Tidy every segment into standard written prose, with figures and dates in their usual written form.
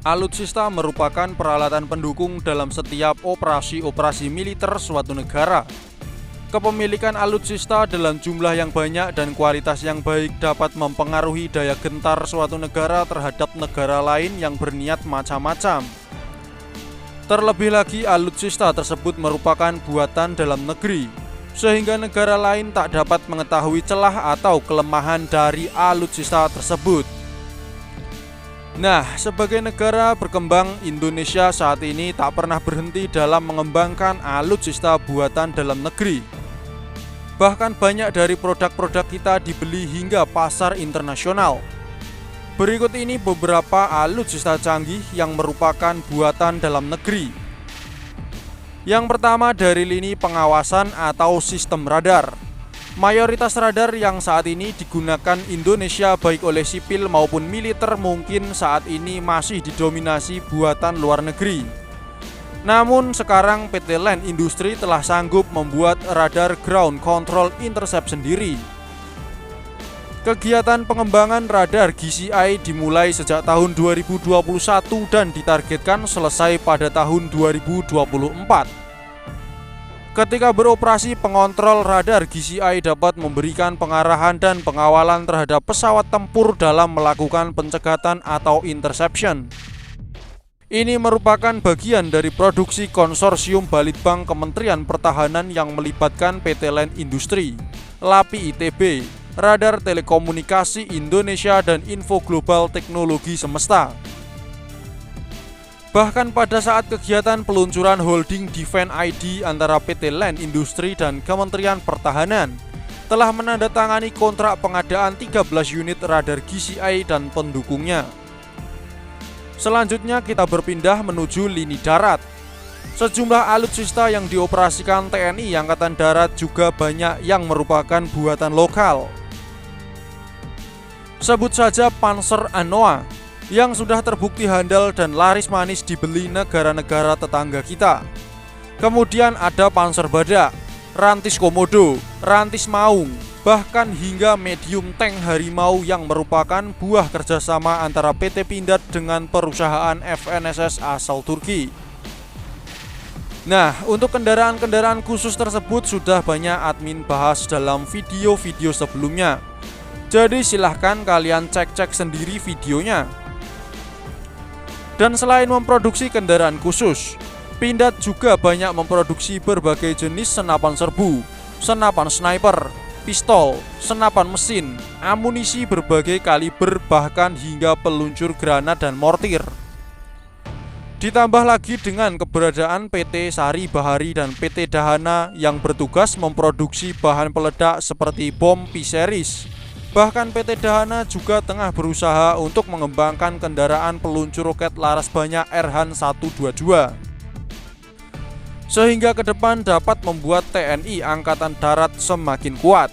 Alutsista merupakan peralatan pendukung dalam setiap operasi-operasi militer suatu negara. Kepemilikan alutsista dalam jumlah yang banyak dan kualitas yang baik dapat mempengaruhi daya gentar suatu negara terhadap negara lain yang berniat macam-macam. Terlebih lagi, alutsista tersebut merupakan buatan dalam negeri, sehingga negara lain tak dapat mengetahui celah atau kelemahan dari alutsista tersebut. Nah, sebagai negara berkembang, Indonesia saat ini tak pernah berhenti dalam mengembangkan alutsista buatan dalam negeri. Bahkan banyak dari produk-produk kita dibeli hingga pasar internasional. Berikut ini beberapa alutsista canggih yang merupakan buatan dalam negeri. Yang pertama dari lini pengawasan atau sistem radar. Mayoritas radar yang saat ini digunakan Indonesia baik oleh sipil maupun militer mungkin saat ini masih didominasi buatan luar negeri. Namun sekarang PT Land Industri telah sanggup membuat radar ground control intercept sendiri. Kegiatan pengembangan radar GCI dimulai sejak tahun 2021 dan ditargetkan selesai pada tahun 2024. Ketika beroperasi, pengontrol radar GCI dapat memberikan pengarahan dan pengawalan terhadap pesawat tempur dalam melakukan pencegatan atau interception. Ini merupakan bagian dari produksi konsorsium Balitbang Kementerian Pertahanan yang melibatkan PT Land Industri, LAPI ITB, Radar Telekomunikasi Indonesia, dan Info Global Teknologi Semesta. Bahkan pada saat kegiatan peluncuran holding Defense ID antara PT Land Industri dan Kementerian Pertahanan telah menandatangani kontrak pengadaan 13 unit radar GCI dan pendukungnya. Selanjutnya kita berpindah menuju lini darat. Sejumlah alutsista yang dioperasikan TNI Angkatan Darat juga banyak yang merupakan buatan lokal. Sebut saja Panzer Anoa yang sudah terbukti handal dan laris manis dibeli negara-negara tetangga kita. Kemudian ada Panzer Badak, Rantis Komodo, Rantis Maung, bahkan hingga medium tank Harimau yang merupakan buah kerjasama antara PT Pindad dengan perusahaan FNSS asal Turki. Nah, untuk kendaraan-kendaraan khusus tersebut sudah banyak admin bahas dalam video-video sebelumnya. Jadi silahkan kalian cek-cek sendiri videonya. Dan selain memproduksi kendaraan khusus, Pindad juga banyak memproduksi berbagai jenis senapan serbu, senapan sniper, pistol, senapan mesin, amunisi berbagai kaliber, bahkan hingga peluncur granat dan mortir. Ditambah lagi dengan keberadaan PT Sari Bahari dan PT Dahana yang bertugas memproduksi bahan peledak seperti bom P-Series. Bahkan PT Dahana juga tengah berusaha untuk mengembangkan kendaraan peluncur roket laras banyak Erhan 122. Sehingga ke depan dapat membuat TNI Angkatan Darat semakin kuat.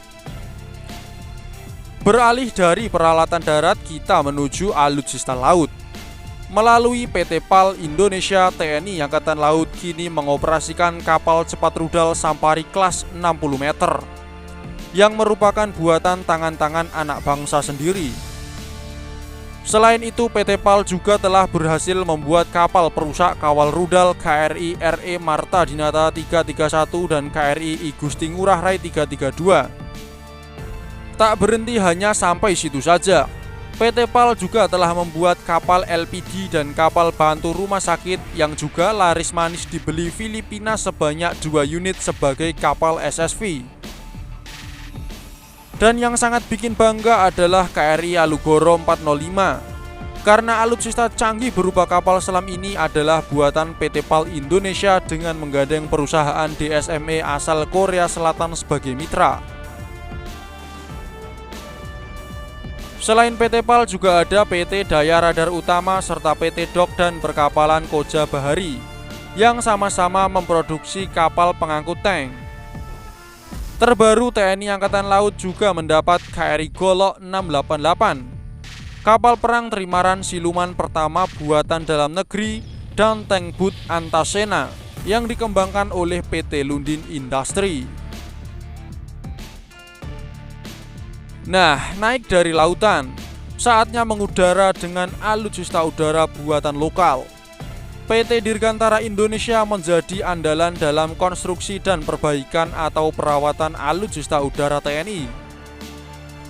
Beralih dari peralatan darat, kita menuju alutsista laut. Melalui PT PAL Indonesia, TNI Angkatan Laut kini mengoperasikan kapal cepat rudal Sampari kelas 60 meter. Yang merupakan buatan tangan-tangan anak bangsa sendiri. Selain itu, PT PAL juga telah berhasil membuat kapal perusak kawal rudal KRI RE Marta Dinata 331 dan KRI I Gusti Ngurah Rai 332. Tak berhenti hanya sampai situ saja, PT PAL juga telah membuat kapal LPD dan kapal bantu rumah sakit yang juga laris manis dibeli Filipina sebanyak 2 unit sebagai kapal SSV. Dan yang sangat bikin bangga adalah KRI Alugoro 405. Karena alutsista canggih berupa kapal selam ini adalah buatan PT PAL Indonesia dengan menggandeng perusahaan DSME asal Korea Selatan sebagai mitra. Selain PT PAL juga ada PT Daya Radar Utama serta PT Dok dan Perkapalan Koja Bahari yang sama-sama memproduksi kapal pengangkut tank. Terbaru, TNI Angkatan Laut juga mendapat KRI Golok 688, kapal perang trimaran siluman pertama buatan dalam negeri, dan tank boot Antasena yang dikembangkan oleh PT Lundin Industri. Nah, naik dari lautan, Saatnya mengudara dengan alutsista udara buatan lokal. PT Dirgantara Indonesia menjadi andalan dalam konstruksi dan perbaikan atau perawatan alutsista udara TNI.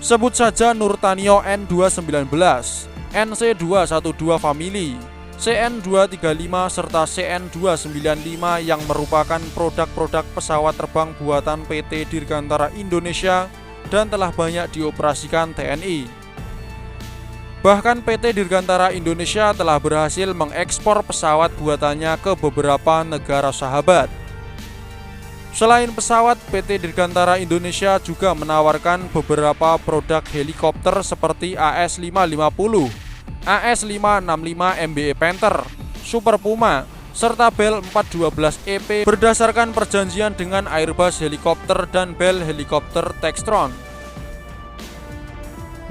Sebut saja Nurtanio N219, NC212 Family, CN235 serta CN295 yang merupakan produk-produk pesawat terbang buatan PT Dirgantara Indonesia dan telah banyak dioperasikan TNI. Bahkan PT Dirgantara Indonesia telah berhasil mengekspor pesawat buatannya ke beberapa negara sahabat. Selain pesawat, PT Dirgantara Indonesia juga menawarkan beberapa produk helikopter seperti AS550, AS565 MBE Panther, Super Puma, serta Bell 412 EP berdasarkan perjanjian dengan Airbus Helikopter dan Bell Helikopter Textron.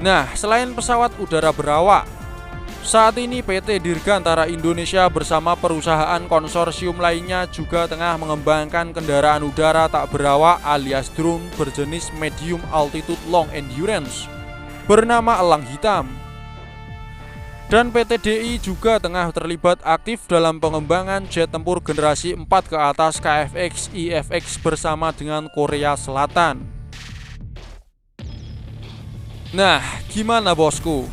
Nah, selain pesawat udara berawak, saat ini PT Dirgantara Indonesia bersama perusahaan konsorsium lainnya juga tengah mengembangkan kendaraan udara tak berawak alias drone berjenis medium altitude long endurance bernama Elang Hitam. Dan PT DI juga tengah terlibat aktif dalam pengembangan jet tempur generasi 4 ke atas KFX IFX bersama dengan Korea Selatan. Nah, gimana bosku?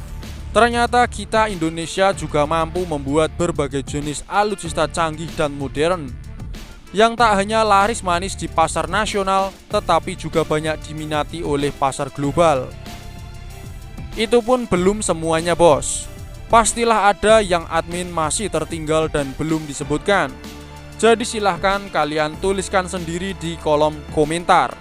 Ternyata kita Indonesia juga mampu membuat berbagai jenis alutsista canggih dan modern yang tak hanya laris manis di pasar nasional, tetapi juga banyak diminati oleh pasar global. Itu pun belum semuanya bos. Pastilah ada yang admin masih tertinggal dan belum disebutkan. Jadi silahkan kalian tuliskan sendiri di kolom komentar.